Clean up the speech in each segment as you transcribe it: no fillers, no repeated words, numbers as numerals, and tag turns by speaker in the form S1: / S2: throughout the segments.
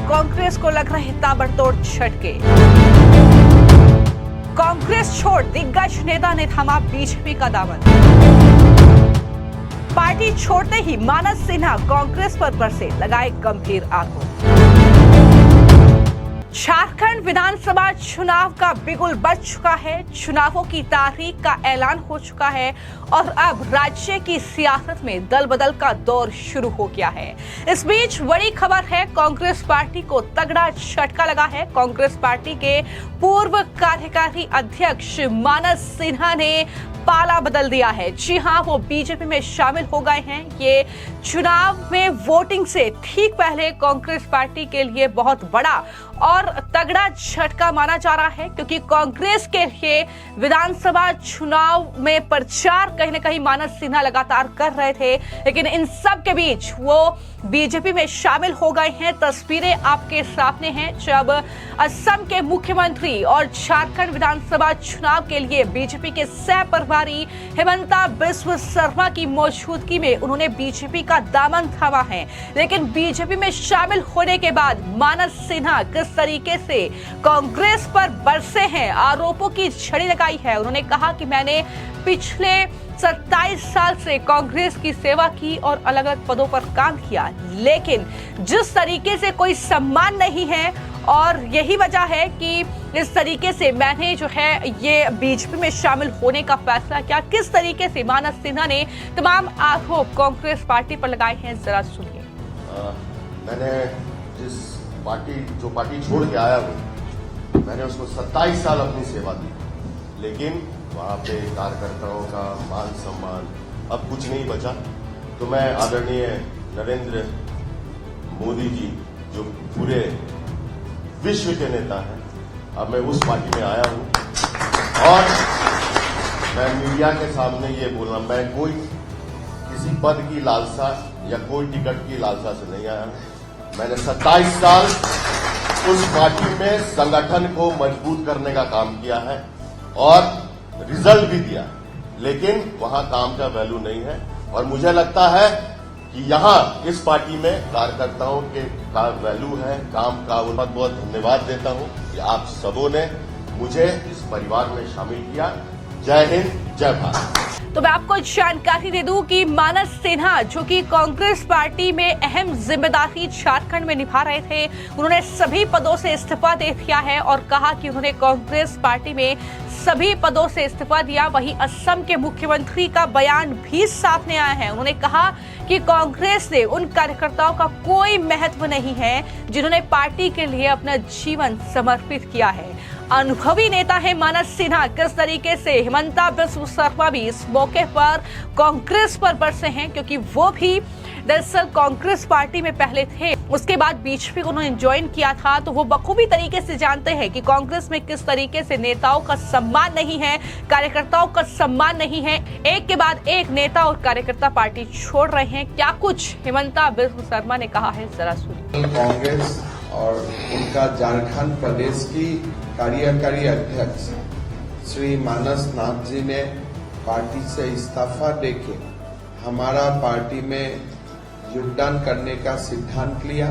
S1: कांग्रेस को लग रहे ताबड़तोड़ झटके। कांग्रेस छोड़ दिग्गज नेता ने थामा बीजेपी का दामन। पार्टी छोड़ते ही मानस सिन्हा कांग्रेस पर बरसे, लगाए गंभीर आरोप। झारखंड विधानसभा चुनाव का बिगुल बज चुका है। चुनावों की तारीख का ऐलान हो चुका है और अब राज्य की सियासत में दल बदल का दौर शुरू हो गया है। इस बीच बड़ी खबर है, कांग्रेस पार्टी को तगड़ा झटका लगा है। कांग्रेस पार्टी के पूर्व कार्यकारी अध्यक्ष मानस सिन्हा ने पाला बदल दिया है। जी हां, वो बीजेपी में शामिल हो गए हैं। ये चुनाव में वोटिंग से ठीक पहले कांग्रेस पार्टी के लिए बहुत बड़ा और तगड़ा झटका माना जा रहा है, क्योंकि कांग्रेस के लिए विधानसभा चुनाव में प्रचार कहीं न कहीं मानस सिन्हा लगातार कर रहे थे, लेकिन इन सब के बीच वो बीजेपी में शामिल हो गए हैं। तस्वीरें आपके सामने हैं जब असम के मुख्यमंत्री और झारखंड विधानसभा चुनाव के लिए बीजेपी के सह प्रभारी हिमंता बिस्वा शर्मा की मौजूदगी में उन्होंने बीजेपी का दामन थामा है। लेकिन बीजेपी में शामिल होने के बाद मानस सिन्हा किस तरीके से कांग्रेस पर बरसे हैं, आरोपों की झड़ी लगाई है। उन्होंने कहा कि मैंने पिछले 27 साल से कांग्रेस की सेवा की और अलग अलग पदों पर काम किया, लेकिन जिस तरीके से कोई सम्मान नहीं है और यही वजह है कि इस तरीके से मैंने जो है ये बीजेपी में शामिल होने का फैसला किया। किस तरीके से मानस सिन्हा ने तमाम आरोप कांग्रेस पार्टी पर लगाए हैं, जरा सुनिए।
S2: मैंने जो पार्टी छोड़ के आया हूँ, मैंने उसको 27 साल अपनी सेवा दी, लेकिन वहाँ पे कार्यकर्ताओं का मान सम्मान अब कुछ नहीं बचा। तो मैं आदरणीय नरेंद्र मोदी जी, जो पूरे विश्व के नेता हैं, अब मैं उस पार्टी में आया हूँ और मैं मीडिया के सामने ये बोल रहा हूँ, मैं कोई किसी पद की लालसा या कोई टिकट की लालसा से नहीं आया हूँ। मैंने 27 साल उस पार्टी में संगठन को मजबूत करने का काम किया है और रिजल्ट भी दिया, लेकिन वहां काम का वैल्यू नहीं है। और मुझे लगता है कि यहां इस पार्टी में कार्यकर्ताओं के का वैल्यू है, काम का। बहुत बहुत धन्यवाद देता हूं कि आप सबों ने मुझे इस परिवार में शामिल किया। जय हिंद, जय भारत।
S1: तो मैं आपको जानकारी दे दूं कि मानस सिन्हा, जो कि कांग्रेस पार्टी में अहम जिम्मेदारी झारखंड में निभा रहे थे, उन्होंने सभी पदों से इस्तीफा दे दिया है और कहा कि उन्होंने कांग्रेस पार्टी में सभी पदों से इस्तीफा दिया। वहीं असम के मुख्यमंत्री का बयान भी सामने आया है। उन्होंने कहा कि कांग्रेस ने उन कार्यकर्ताओं का कोई महत्व नहीं है जिन्होंने पार्टी के लिए अपना जीवन समर्पित किया है। अनुभवी नेता है मानस सिन्हा। किस तरीके से हिमंता बिस्वा शर्मा भी इस मौके पर कांग्रेस पर बरसे हैं, क्योंकि वो भी दरअसल कांग्रेस पार्टी में पहले थे, उसके बाद बीजेपी को उन्होंने ज्वाइन किया था। तो वो बखूबी तरीके से जानते हैं कि कांग्रेस में किस तरीके से नेताओं का सम्मान नहीं है, कार्यकर्ताओं का सम्मान नहीं है। एक के बाद एक नेता और कार्यकर्ता पार्टी छोड़ रहे हैं। क्या कुछ हिमंता बिस्वा शर्मा ने कहा है, जरा सुनिए।
S3: कांग्रेस और उनका झारखंड प्रदेश की कार्यकारी अध्यक्ष श्री मानस नाथ जी ने पार्टी से इस्तीफा देके हमारा पार्टी में योगदान करने का सिद्धांत लिया।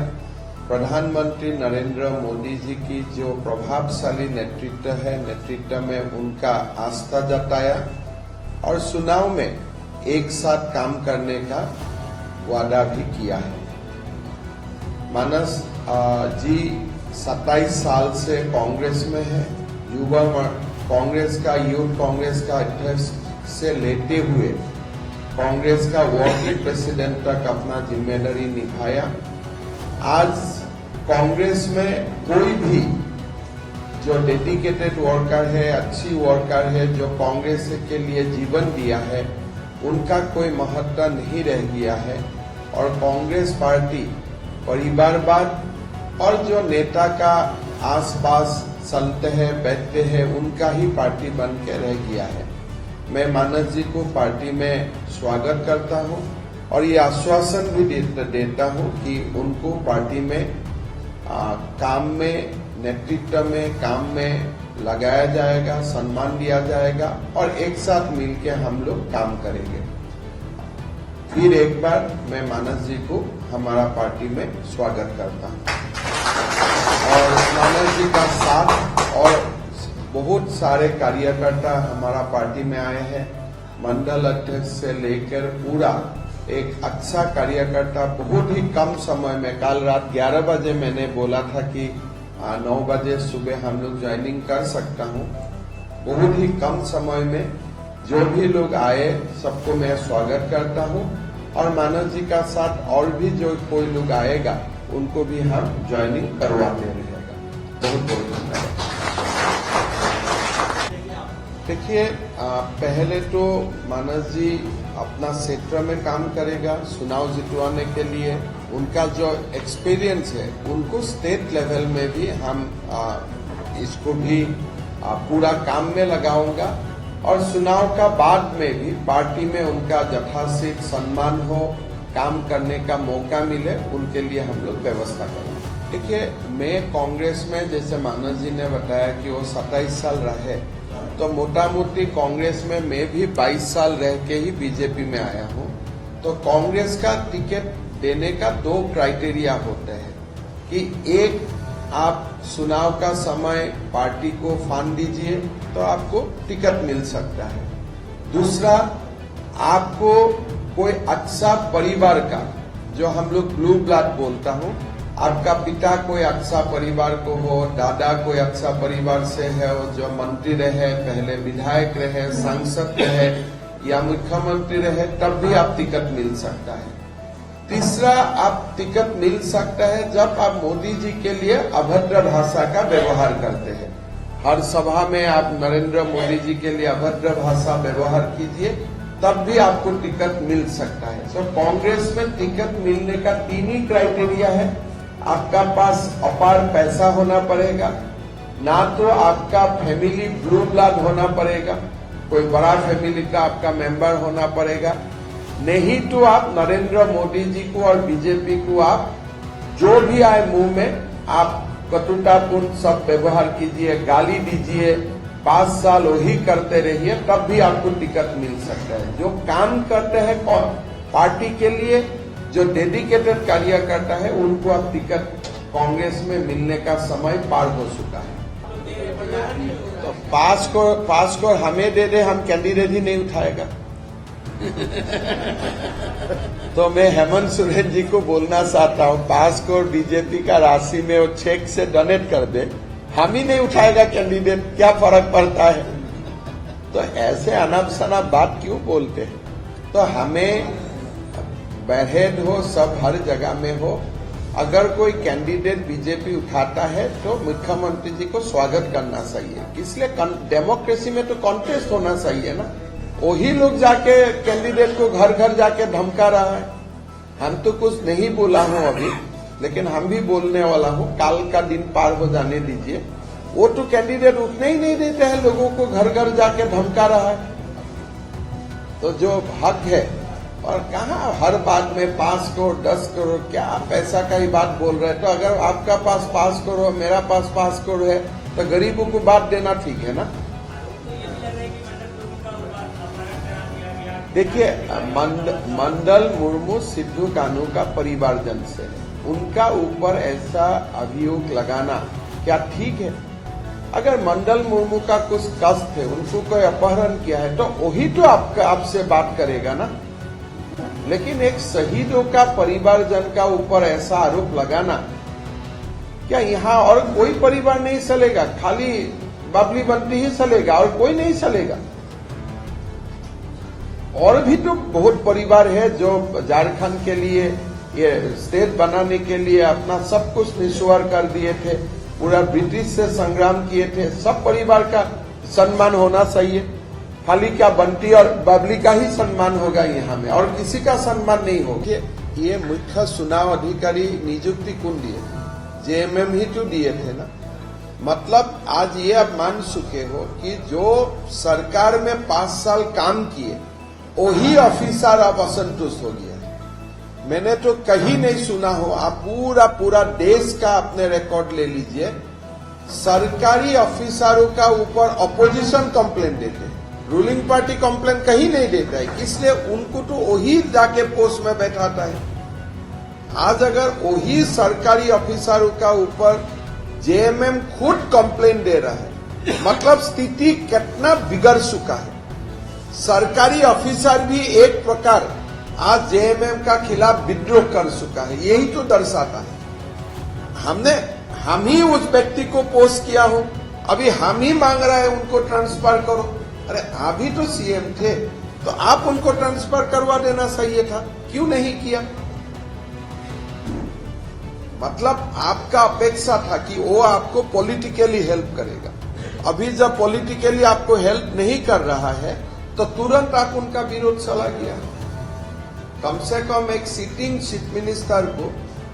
S3: प्रधानमंत्री नरेंद्र मोदी जी की जो प्रभावशाली नेतृत्व है, नेतृत्व में उनका आस्था जताया और चुनाव में एक साथ काम करने का वादा भी किया है। मानस जी 27 साल से कांग्रेस में है। युवा कांग्रेस का, यूथ कांग्रेस का अध्यक्ष से लेते हुए कांग्रेस का वर्किंग प्रेसिडेंट तक अपना जिम्मेदारी निभाया। आज कांग्रेस में कोई भी जो डेडिकेटेड वर्कर है, अच्छी वर्कर है, जो कांग्रेस के लिए जीवन दिया है, उनका कोई महत्व नहीं रह गया है और कांग्रेस पार्टी परिवारवाद और जो नेता का आसपास चलते हैं, बैठते हैं, उनका ही पार्टी बन के रह गया है। मैं मानस जी को पार्टी में स्वागत करता हूं और ये आश्वासन भी देता हूं कि उनको पार्टी में काम में, नेतृत्व में, काम में लगाया जाएगा, सम्मान दिया जाएगा और एक साथ मिलकर हम लोग काम करेंगे। फिर एक बार मैं मानस जी को हमारा पार्टी में स्वागत करता हूं। और मानस जी का साथ और बहुत सारे कार्यकर्ता हमारा पार्टी में आए हैं। मंडल अध्यक्ष से लेकर पूरा एक अच्छा कार्यकर्ता बहुत ही कम समय में, कल रात 11 बजे मैंने बोला था कि 9 बजे सुबह हम लोग ज्वाइनिंग कर सकता हूं। बहुत ही कम समय में जो भी लोग आए सबको मैं स्वागत करता हूं और मानस जी का साथ और भी जो कोई लोग आएगा उनको भी हम ज्वाइनिंग करवाते रहेगा। बहुत बहुत धन्यवाद। देखिए, पहले तो मानस जी अपना क्षेत्र में काम करेगा चुनाव जितवाने के लिए। उनका जो एक्सपीरियंस है उनको स्टेट लेवल में भी हम इसको भी पूरा काम में लगाऊंगा और चुनाव का बाद में भी पार्टी में उनका यथाशीघ्र सम्मान हो, काम करने का मौका मिले, उनके लिए हम लोग व्यवस्था करेंगे। देखिए, मैं कांग्रेस में, जैसे मानस जी ने बताया कि वो 27 साल रहे, तो मोटा मोटी कांग्रेस में मैं भी 22 साल रह के ही बीजेपी में आया हूं। तो कांग्रेस का टिकट देने का 2 क्राइटेरिया होते हैं कि एक, आप चुनाव का समय पार्टी को फांड दीजिए तो आपको टिकट मिल सकता है। दूसरा, आपको कोई अच्छा परिवार का, जो हम लोग ब्लू ब्लड बोलता हूं, आपका पिता कोई अच्छा परिवार को हो, दादा कोई अच्छा परिवार से है, जो मंत्री रहे, पहले विधायक रहे, सांसद रहे या मुख्यमंत्री रहे, तब भी आप टिकट मिल सकता है। तीसरा, आप टिकट मिल सकता है जब आप मोदी जी के लिए अभद्र भाषा का व्यवहार करते हैं। हर सभा में आप नरेंद्र मोदी जी के लिए अभद्र भाषा व्यवहार कीजिए, तब भी आपको टिकट मिल सकता है। तो कांग्रेस में टिकट मिलने का 3 ही क्राइटेरिया है। आपका पास अपार पैसा होना पड़ेगा, ना तो आपका फैमिली ब्लू ब्लड होना पड़ेगा, कोई बड़ा फैमिली का आपका मेंबर होना पड़ेगा, नहीं तो आप नरेंद्र मोदी जी को और बीजेपी को आप जो भी आए मुंह में आप कटुतापूर्ण सब व्यवहार कीजिए, गाली दीजिए, 5 साल वही करते रहिए, तब भी आपको टिकट मिल सकता है। जो काम करते हैं पार्टी के लिए, जो डेडिकेटेड कार्यकर्ता है, उनको अब टिकट कांग्रेस में मिलने का समय पार हो चुका है। तो पास को हमें दे दे, हम कैंडिडेट ही नहीं उठाएगा। तो मैं हेमंत सोरेन जी को बोलना चाहता हूँ, 5 करोड़ बीजेपी का राशि में वो चेक से डोनेट कर दे, हम ही नहीं उठाएगा कैंडिडेट, क्या फर्क पड़ता है। तो ऐसे अनाप शनाप बात क्यों बोलते हैं। तो हमें बरहेड हो, सब हर जगह में हो, अगर कोई कैंडिडेट बीजेपी उठाता है तो मुख्यमंत्री जी को स्वागत करना चाहिए। इसलिए डेमोक्रेसी में तो कॉन्टेस्ट होना चाहिए ना। वही लोग जाके कैंडिडेट को घर घर जाके धमका रहा है। हम तो कुछ नहीं बोला हूं अभी, लेकिन हम भी बोलने वाला हूं। काल का दिन पार हो जाने दीजिए। वो तो कैंडिडेट उठने ही नहीं देते हैं, लोगों को घर घर जाके धमका रहा है। तो जो हक है, और कहाँ हर बात में 5 करोड़ 10 करोड़, क्या पैसा का ही बात बोल रहे हैं। तो अगर आपका पास 5 करोड़, मेरा पास 5 करोड़ है, तो गरीबों को बात देना ठीक है ना। देखिए, मंडल मुर्मू सिद्धू कानू का परिवारजन से है, उनका ऊपर ऐसा अभियोग लगाना क्या ठीक है। अगर मंडल मुर्मू का कुछ कष्ट है, उनको कोई अपहरण किया है, तो वही तो आपसे बात करेगा ना। लेकिन एक शहीदों का परिवारजन का ऊपर ऐसा आरोप लगाना, क्या यहाँ और कोई परिवार नहीं चलेगा, खाली बाबली बंटी ही चलेगा और कोई नहीं चलेगा। और भी तो बहुत परिवार है जो झारखंड के लिए, ये स्टेट बनाने के लिए अपना सब कुछ निस्वार कर दिए थे, पूरा ब्रिटिश से संग्राम किए थे। सब परिवार का सम्मान होना चाहिए। खाली क्या बंटी और बबली का ही सम्मान होगा यहाँ में, और किसी का सम्मान नहीं होगा। ये मुख्य चुनाव अधिकारी नियुक्ति कौन दिए? जेएमएम ही तो दिए थे ना। मतलब आज ये आप मान चुके हो कि जो सरकार में 5 साल काम किए, वही ऑफिसर अब असंतुष्ट हो गया। मैंने तो कहीं नहीं सुना हो, आप पूरा देश का अपने रिकॉर्ड ले लीजिए, सरकारी ऑफिसरों का ऊपर अपोजिशन कंप्लेंट देते हैं, रूलिंग पार्टी कंप्लेंट कहीं नहीं देता है। इसलिए उनको तो वही जाके पोस्ट में बैठाता है। आज अगर वही सरकारी ऑफिसरों का ऊपर जेएमएम खुद कंप्लेन दे रहा है, मतलब स्थिति कितना बिगड़ चुका है। सरकारी ऑफिसर भी एक प्रकार आज जेएमएम का खिलाफ विद्रोह कर चुका है। यही तो दर्शाता है। हम ही उस व्यक्ति को पोस्ट किया हो, अभी हम ही मांग रहे हैं उनको ट्रांसफर करो। अरे आप ही तो सीएम थे, तो आप उनको ट्रांसफर करवा देना चाहिए था, क्यों नहीं किया? मतलब आपका अपेक्षा था कि वो आपको पॉलिटिकली हेल्प करेगा। अभी जब पॉलिटिकली आपको हेल्प नहीं कर रहा है तो तुरंत आप उनका विरोध चला गया। कम से कम एक सिटिंग चीफ मिनिस्टर को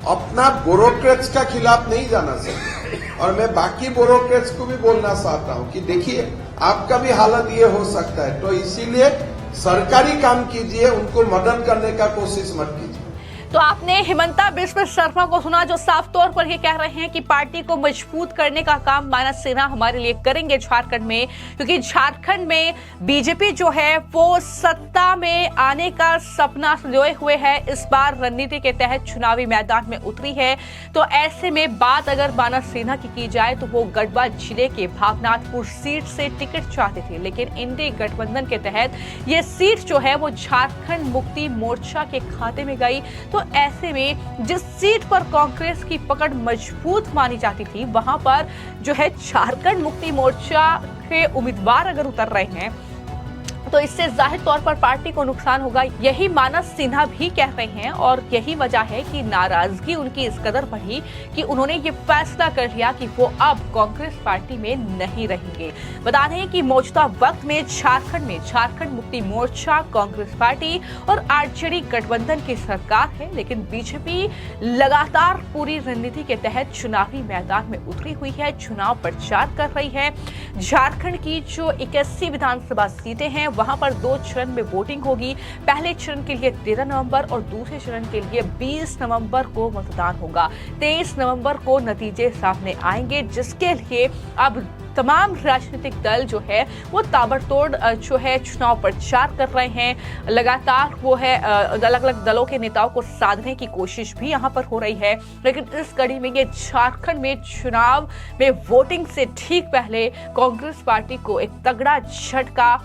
S3: अपना ब्यूरोक्रेट्स का खिलाफ नहीं जाना चाहिए। और मैं बाकी ब्यूरोक्रेट्स को भी बोलना चाहता हूं कि देखिए, आपका भी हालत ये हो सकता है, तो इसीलिए सरकारी काम कीजिए, उनको मदद करने का कोशिश मत कीजिए।
S1: तो आपने हिमंता बिस्व शर्मा को सुना, जो साफ तौर पर ये कह रहे हैं कि पार्टी को मजबूत करने का काम मानस सिन्हा हमारे लिए करेंगे झारखंड में, क्योंकि झारखंड में बीजेपी जो है वो सत्ता में आने का सपना संजोए हुए है। इस बार रणनीति के तहत चुनावी मैदान में उतरी है। तो ऐसे में बात अगर मानस सिन्हा की जाए तो वो गढ़वा जिले के भावनाथपुर सीट से टिकट चाहते थे, लेकिन इंडी गठबंधन के तहत ये सीट जो है वो झारखंड मुक्ति मोर्चा के खाते में गई। तो ऐसे में जिस सीट पर कांग्रेस की पकड़ मजबूत मानी जाती थी, वहां पर जो है झारखंड मुक्ति मोर्चा के उम्मीदवार अगर उतर रहे हैं तो इससे जाहिर तौर पर पार्टी को नुकसान होगा। यही मानस सिन्हा भी कह रहे हैं और यही वजह है कि नाराजगी उनकी इस कदर बढ़ी कि उन्होंने ये फैसला कर लिया कि वो अब कांग्रेस पार्टी में नहीं रहेंगे। बता दें कि मौजूदा वक्त में झारखंड मुक्ति मोर्चा, कांग्रेस पार्टी और आरजेडी गठबंधन की सरकार है, लेकिन बीजेपी लगातार पूरी रणनीति के तहत चुनावी मैदान में उतरी हुई है, चुनाव प्रचार कर रही है। झारखंड की जो 81 विधानसभा सीटें हैं वहां पर 2 चरण में वोटिंग होगी। पहले चरण के लिए 13 नवंबर और दूसरे चरण के लिए 20 नवंबर को मतदान होगा। 23 नवंबर को नतीजे सामने आएंगे, जिसके लिए अब तमाम राजनीतिक दल जो है वो ताबड़तोड़ जो है चुनाव प्रचार कर रहे हैं। लगातार वो है अलग अलग दलों के नेताओं को साधने की कोशिश भी यहाँ पर हो रही है। लेकिन इस कड़ी में ये झारखंड में चुनाव में वोटिंग से ठीक पहले कांग्रेस पार्टी को एक तगड़ा झटका,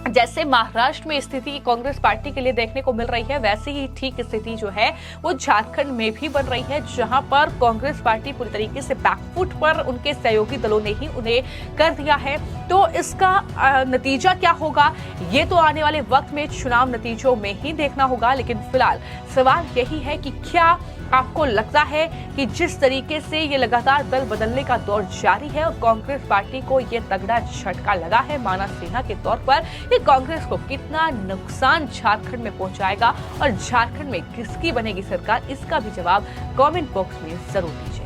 S1: जैसे महाराष्ट्र में स्थिति कांग्रेस पार्टी के लिए देखने को मिल रही है, वैसे ही ठीक स्थिति जो है वो झारखंड में भी बन रही है, जहां पर कांग्रेस पार्टी पूरी तरीके से बैकफुट पर उनके सहयोगी दलों ने ही उन्हें कर दिया है। तो इसका नतीजा क्या होगा ये तो आने वाले वक्त में चुनाव नतीजों में ही देखना होगा। लेकिन फिलहाल सवाल यही है कि क्या आपको लगता है कि जिस तरीके से ये लगातार दल बदलने का दौर जारी है और कांग्रेस पार्टी को ये तगड़ा झटका लगा है मानस सिन्हा के तौर पर, ये कांग्रेस को कितना नुकसान झारखंड में पहुंचाएगा और झारखंड में किसकी बनेगी सरकार, इसका भी जवाब कमेंट बॉक्स में जरूर दीजिए।